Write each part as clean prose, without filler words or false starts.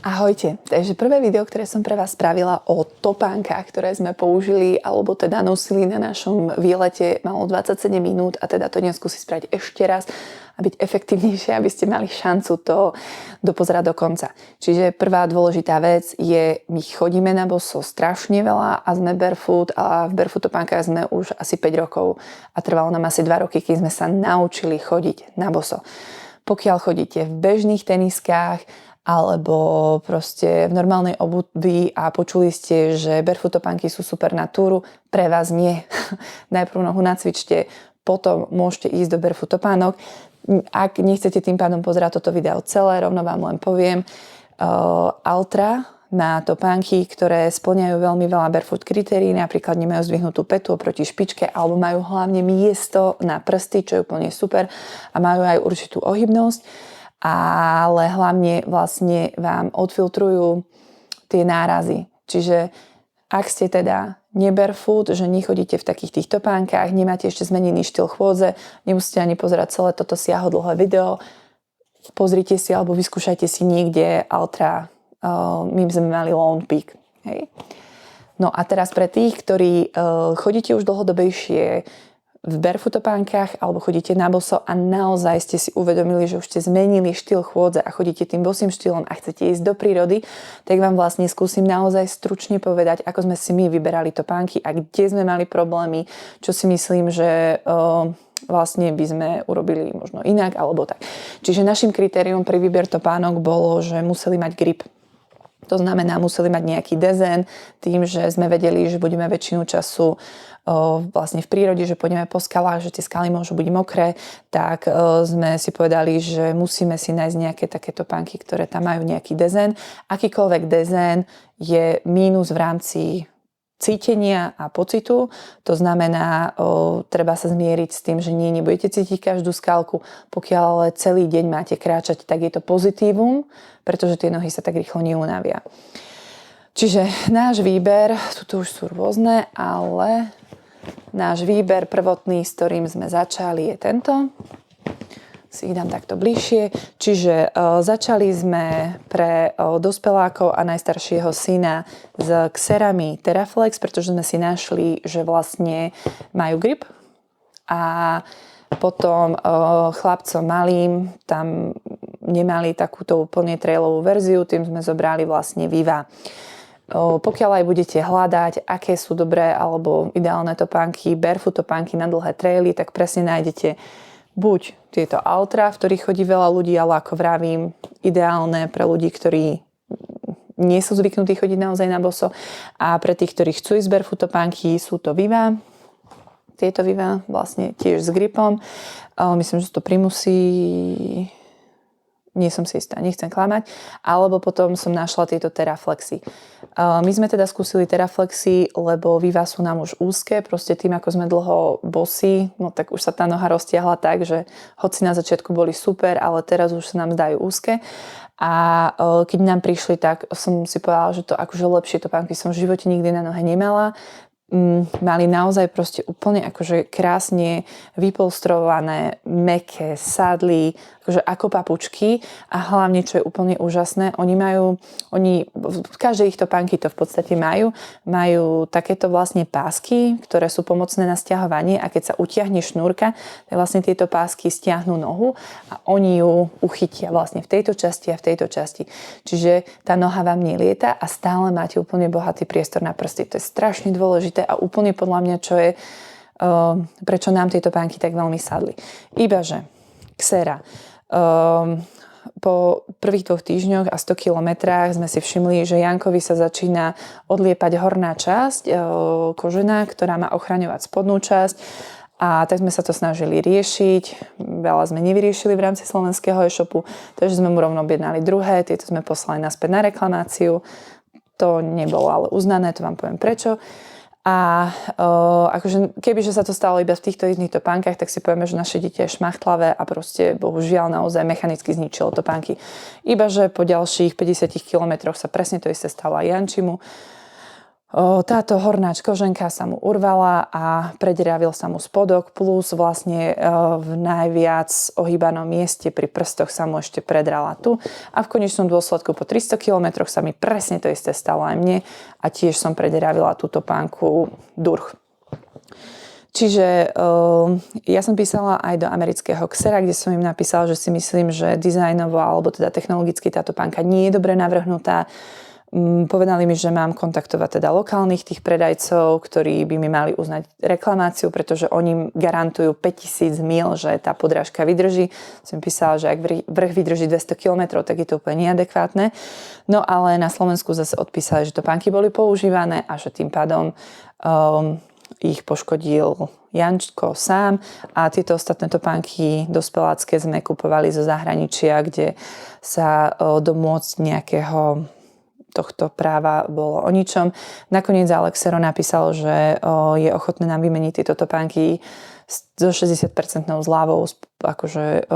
Ahojte, takže prvé video, ktoré som pre vás spravila o topánkach, ktoré sme použili alebo teda nosili na našom výlete, malo 27 minút a teda to dnes skúsi spraviť ešte raz a byť efektívnejšie, aby ste mali šancu to dopozerať do konca. Čiže prvá dôležitá vec je, my chodíme na boso strašne veľa a sme barefoot a v barefoot topánkach sme už asi 5 rokov a trvalo nám asi 2 roky, keď sme sa naučili chodiť na boso. Pokiaľ chodíte v bežných teniskách alebo proste v normálnej obutvi a počuli ste, že barefoot topánky sú super na túru, pre vás nie. Najprv nohu nacvičte, potom môžete ísť do barefoot topánok. Ak nechcete tým pádom pozerať toto video celé, rovno vám len poviem, Altra má topánky, ktoré spĺňajú veľmi veľa barefoot kritérií, napríklad nemajú zdvihnutú pätu oproti špičke, alebo majú hlavne miesto na prsty, čo je úplne super a majú aj určitú ohybnosť, ale hlavne vlastne vám odfiltrujú tie nárazy. Čiže ak ste teda nebarefoot, že nechodíte v takých tých topánkach, nemáte ešte zmenený štýl chôdze, nemusíte ani pozerať celé toto siahodlhé video, pozrite si alebo vyskúšajte si niekde Altra, my sme mali Lone Peak. Hej. No a teraz pre tých, ktorí chodíte už dlhodobejšie v barefoot topánkach alebo chodíte na boso a naozaj ste si uvedomili, že už ste zmenili štýl chôdze a chodíte tým bosým štýlom a chcete ísť do prírody, tak vám vlastne skúsim naozaj stručne povedať, ako sme si my vyberali topánky a kde sme mali problémy, čo si myslím, že vlastne by sme urobili možno inak alebo tak. Čiže našim kritérium pri výber topánok bolo, že museli mať grip. To znamená, museli mať nejaký dezén, tým, že sme vedeli, že budeme väčšinu času vlastne v prírode, že pôjdeme po skalách, že tie skaly môžu byť mokré, tak sme si povedali, že musíme si nájsť nejaké takéto topánky, ktoré tam majú nejaký dezén. Akýkoľvek dezén je mínus v rámci cítenia a pocitu. To znamená, treba sa zmieriť s tým, že nebudete cítiť každú skalku. Pokiaľ ale celý deň máte kráčať, tak je to pozitívum, pretože tie nohy sa tak rýchlo neunavia. Čiže náš výber, tu už sú rôzne, ale náš výber prvotný, s ktorým sme začali, je tento. Si ich dám takto bližšie. Čiže začali sme pre dospelákov a najstaršieho syna s Xerami Teraflex, pretože sme si našli, že vlastne majú grip. A potom chlapcom malým tam nemali takúto úplne trailovú verziu, tým sme zobrali vlastne Viva. Pokiaľ aj budete hľadať, aké sú dobré alebo ideálne topánky, barefoot topánky na dlhé traily, tak presne nájdete buď tieto Altra, v ktorých chodí veľa ľudí, ale ako vravím, ideálne pre ľudí, ktorí nie sú zvyknutí chodiť naozaj na boso, a pre tých, ktorí chcú ísť barefoot topánky, sú to Viva. Tieto Viva vlastne tiež s gripom. Myslím, že sú to Primusy, nie som si istá, nechcem klamať, alebo potom som našla tieto Teraflexy. My sme teda skúsili Teraflexy, lebo Viva sú nám už úzke, proste tým, ako sme dlho bosí, no tak už sa tá noha roztiahla tak, že hoci na začiatku boli super, ale teraz už sa nám zdajú úzke. A keď nám prišli, tak som si povedala, že to akože lepšie topánky som v živote nikdy na nohe nemala. Mali naozaj proste úplne akože krásne vypolstrované, mäkké sadly, akože ako papučky, a hlavne, čo je úplne úžasné, oni v každej ich topánky to v podstate majú takéto vlastne pásky, ktoré sú pomocné na sťahovanie, a keď sa utiahne šnúrka, tak vlastne tieto pásky stiahnu nohu a oni ju uchytia vlastne v tejto časti a v tejto časti. Čiže tá noha vám nelieta a stále máte úplne bohatý priestor na prsty. To je strašne dôležité a úplne podľa mňa, čo je, prečo nám tieto topánky tak veľmi sadli. Ibaže Xera. Po prvých 2 týždňoch a 100 kilometrách sme si všimli, že Jankovi sa začína odliepať horná časť kožená, ktorá má ochraňovať spodnú časť, a tak sme sa to snažili riešiť. Veľa sme nevyriešili v rámci slovenského e-shopu, takže sme mu rovno objednali druhé, tieto sme poslali naspäť na reklamáciu. To nebolo ale uznané, to vám poviem prečo. A akože kebyže sa to stalo iba v týchto iných topánkach, tak si povieme, že naše dieťa je šmachtlavé a proste bohužiaľ naozaj mechanicky zničilo topánky. Ibaže po ďalších 50 kilometroch sa presne to isté stalo aj Jančimu. Táto horná koženka sa mu urvala a predriavil sa mu spodok, plus vlastne v najviac ohýbanom mieste pri prstoch sa mu ešte predrala tu. A v konečnom dôsledku po 300 km sa mi presne to isté stalo aj mne a tiež som predriavila túto pánku durch. Čiže ja som písala aj do amerického Xera, kde som im napísala, že si myslím, že dizajnovo alebo teda technologicky táto pánka nie je dobre navrhnutá. Povedali mi, že mám kontaktovať teda lokálnych tých predajcov, ktorí by mi mali uznať reklamáciu, pretože oni garantujú 5000 mil, že tá podrážka vydrží. Som písala, že ak vrch vydrží 200 km, tak je to úplne neadekvátne. No ale na Slovensku zase odpísali, že topánky boli používané a že tým pádom ich poškodil Jančko sám a tieto ostatné topánky dospelácké sme kupovali zo zahraničia, kde sa domôcť nejakého tohto práva bolo o ničom. Nakoniec Alexero napísal, že je ochotné nám vymeniť tieto topánky so 60% zľavou, akože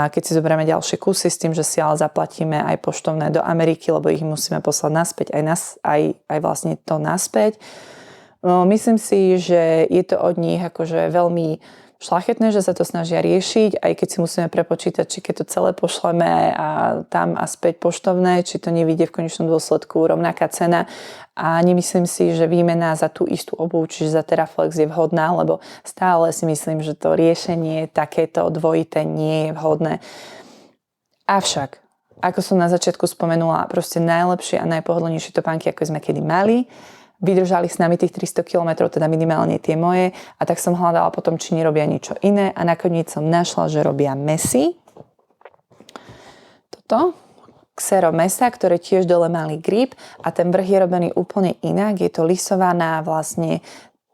keď si zoberieme ďalšie kusy s tým, že si ale zaplatíme aj poštovné do Ameriky, lebo ich musíme poslať naspäť, aj vlastne to naspäť. Myslím si, že je to od nich akože veľmi šľachetné, že sa to snažia riešiť, aj keď si musíme prepočítať, či keď to celé pošleme a tam a späť poštovné, či to nevyjde v konečnom dôsledku rovnaká cena. A nemyslím si, že výmena za tú istú obuv, čiže za Teraflex je vhodná, lebo stále si myslím, že to riešenie takéto dvojité nie je vhodné. Avšak, ako som na začiatku spomenula, proste najlepšie a najpohodlnejšie topánky, ako sme kedy mali, vydržali s nami tých 300 km, teda minimálne tie moje, a tak som hľadala potom, či nerobia niečo iné a nakoniec som našla, že robia Messi. Toto. Xero Mesa, ktoré tiež dole mali grip a ten vrch je robený úplne inak. Je to lisovaná vlastne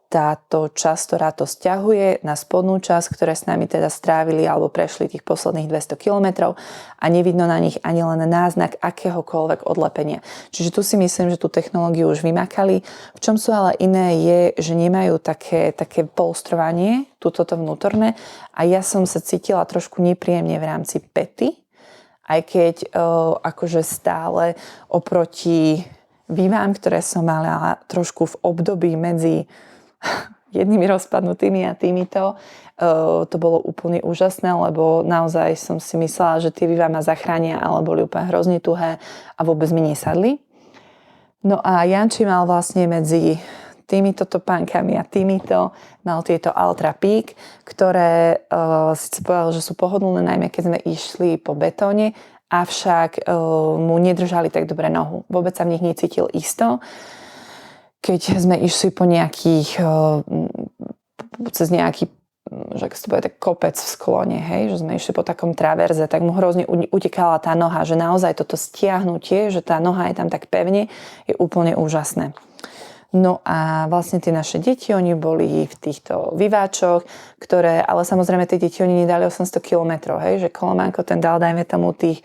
táto časť, ktorá to sťahuje na spodnú časť, ktoré s nami teda strávili alebo prešli tých posledných 200 km a nevidno na nich ani len náznak akéhokoľvek odlepenia. Čiže tu si myslím, že tú technológiu už vymakali. V čom sú ale iné je, že nemajú také polstrovanie, toto vnútorné, a ja som sa cítila trošku nepríjemne v rámci pety, aj keď akože stále oproti vývám, ktoré som mala trošku v období medzi jednými rozpadnutými a týmito, to bolo úplne úžasné, lebo naozaj som si myslela, že tie vývá ma zachránia, ale boli úplne hrozne tuhé a vôbec mi nesadli. No a Janči mal vlastne medzi týmito topánkami a týmito mal tieto Ultra Peak, ktoré síce povedal, že sú pohodlné, najmä keď sme išli po betóne, avšak mu nedržali tak dobre nohu. Vôbec sa v nich necítil isto. Keď sme išli po nejakých, cez nejaký, že to bude tak kopec v sklone, hej, že sme išli po takom traverze, tak mu hrozne utekala tá noha, že naozaj toto stiahnutie, že tá noha je tam tak pevne, je úplne úžasné. No a vlastne tie naše deti, oni boli v týchto vyváčoch, ktoré, ale samozrejme tie deti, oni nedali 800 km, hej, že Kolománko ten dal, dajme tomu tých,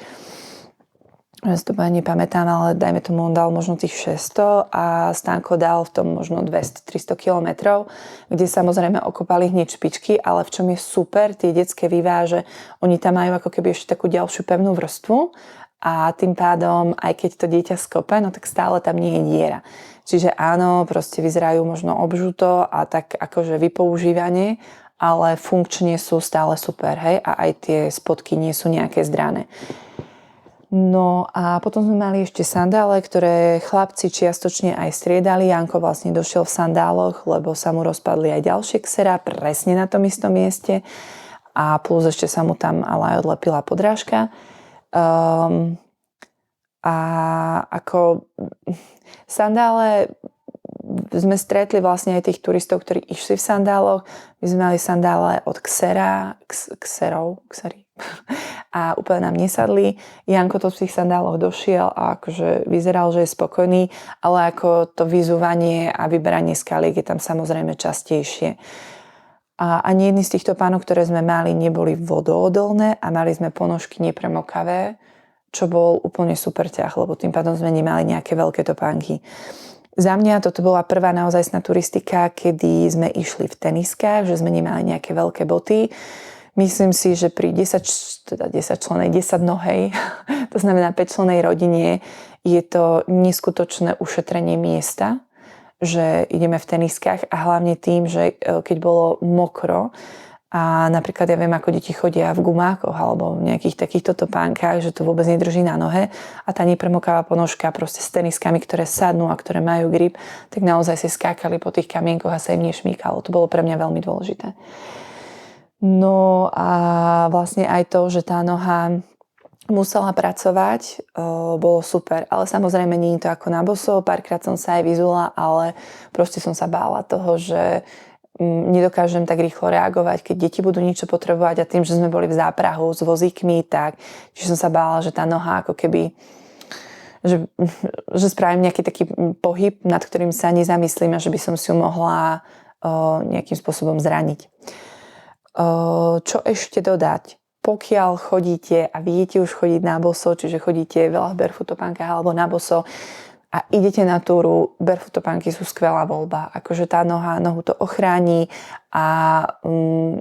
ja si to nepamätám, ale dajme tomu, on dal možno tých 600 a Stanko dal v tom možno 200-300 kilometrov, kde samozrejme okopali hneď špičky, ale v čom je super, tie detské výváže, oni tam majú ako keby ešte takú ďalšiu pevnú vrstvu a tým pádom, aj keď to dieťa skope, no tak stále tam nie je diera. Čiže áno, proste vyzerajú možno obžuto a tak akože vypoužívanie, ale funkčne sú stále super, hej, a aj tie spodky nie sú nejaké zdrané. No a potom sme mali ešte sandále, ktoré chlapci čiastočne aj striedali. Janko vlastne došiel v sandáloch, lebo sa mu rozpadli aj ďalšie Xera presne na tom istom mieste a plus ešte sa mu tam ale aj odlepila podrážka. A ako sandále sme stretli vlastne aj tých turistov, ktorí išli v sandáloch. My sme mali sandále od Xerov a úplne nám nesadli. Janko to v tých sandáloch došiel a akože vyzeral, že je spokojný, ale ako to vyzúvanie a vyberanie skaliek je tam samozrejme častejšie. A ani jedný z týchto pánov, ktoré sme mali, neboli vodoodolné a mali sme ponožky nepremokavé, čo bol úplne super ťah, lebo tým pádom sme nemali nejaké veľké topánky. Za mňa toto bola prvá naozajstná turistika, kedy sme išli v teniskách, že sme nemali nejaké veľké boty. Myslím si, že pri 10-nohej, to znamená 5-člennej rodine, Je to neskutočné ušetrenie miesta, že ideme v teniskách a hlavne tým, že keď bolo mokro, a napríklad ja viem, ako deti chodia v gumákoch alebo v nejakých takýchto topánkach, že to vôbec nedrží na nohe a tá nepremokavá ponožka proste s teniskami, ktoré sadnú a ktoré majú grip, tak naozaj si skákali po tých kamienkoch a sa im nešmýkalo. To bolo pre mňa veľmi dôležité. No a vlastne aj to, že tá noha musela pracovať, bolo super. Ale samozrejme nie je to ako na boso, párkrát som sa aj vyzula, ale proste som sa bála toho, že nedokážem tak rýchlo reagovať, keď deti budú niečo potrebovať a tým, že sme boli v záprahu s vozíkmi, tak čiže som sa bála, že tá noha ako keby že spravím nejaký taký pohyb, nad ktorým sa nezamyslím a že by som si ju mohla nejakým spôsobom zraniť. Čo ešte dodať? Pokiaľ chodíte a viete už chodiť na boso, čiže chodíte veľa v barefoot topánkach alebo na boso, a idete na túru, barefoot topánky sú skvelá voľba. Akože tá nohu to ochráni a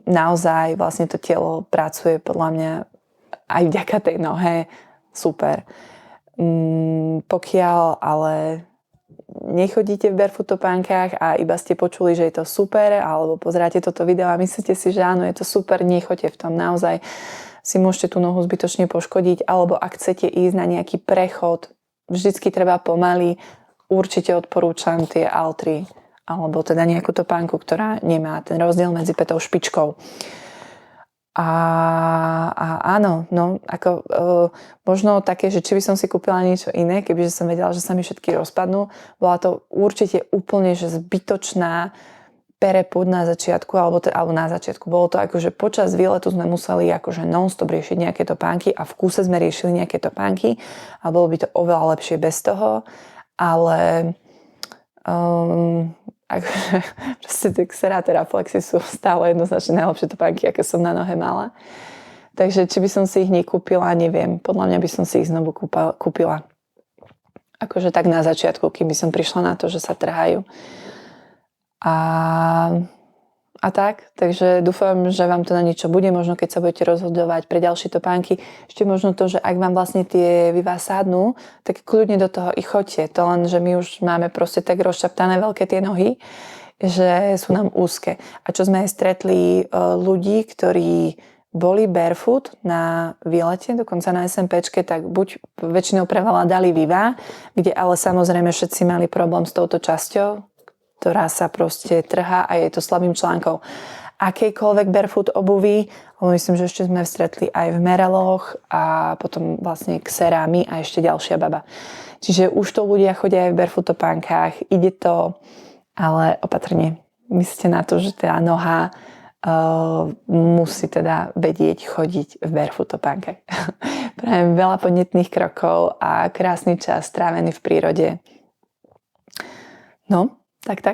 naozaj vlastne to telo pracuje podľa mňa aj vďaka tej nohe super. Pokiaľ ale nechodíte v barefoot topánkach a iba ste počuli, že je to super, alebo pozeráte toto video a myslíte si, že áno, je to super, nechoďte v tom. Naozaj si môžete tú nohu zbytočne poškodiť, alebo ak chcete ísť na nejaký prechod, vždycky treba pomaly, určite odporúčam tie altry, alebo teda nejakú topánku, ktorá nemá ten rozdiel medzi pätou špičkou. A áno, no, ako možno také, že či by som si kúpila niečo iné, kebyže som vedela, že sa mi všetky rozpadnú, bola to určite úplne že zbytočná perepud na začiatku, alebo na začiatku. Bolo to ako, že počas výletu sme museli akože non-stop riešiť nejaké topánky a v kúse sme riešili nejaké topánky a bolo by to oveľa lepšie bez toho, ale akože proste tie Xerato Flexy sú stále jednoznačne najlepšie topánky, aké som na nohe mala. Takže či by som si ich nekúpila, neviem. Podľa mňa by som si ich znovu kúpila. Akože tak na začiatku, kým by som prišla na to, že sa trhajú. A tak, takže dúfam, že vám to na niečo bude, možno keď sa budete rozhodovať pre ďalšie topánky. Ešte možno to, že ak vám vlastne tie vyvá sadnú, tak kľudne do toho i choďte. To len, že my už máme proste tak rozšaptané veľké tie nohy, že sú nám úzke. A čo sme aj stretli ľudí, ktorí boli barefoot na výlete, dokonca na SMPčke, tak buď väčšinou prevládali vyvá, kde ale samozrejme všetci mali problém s touto časťou, ktorá sa proste trhá a je to slabým článkom akejkoľvek barefoot obuvy. Myslím, že ešte sme stretli aj v Mereloch a potom vlastne Xerami a ešte ďalšia baba. Čiže už to ľudia chodia aj v barefoot topánkach, ide to, ale opatrne. Myslíte na to, že tá noha musí teda vedieť chodiť v barefoot topánkach. Prajem veľa podnetných krokov a krásny čas strávený v prírode. No, tak.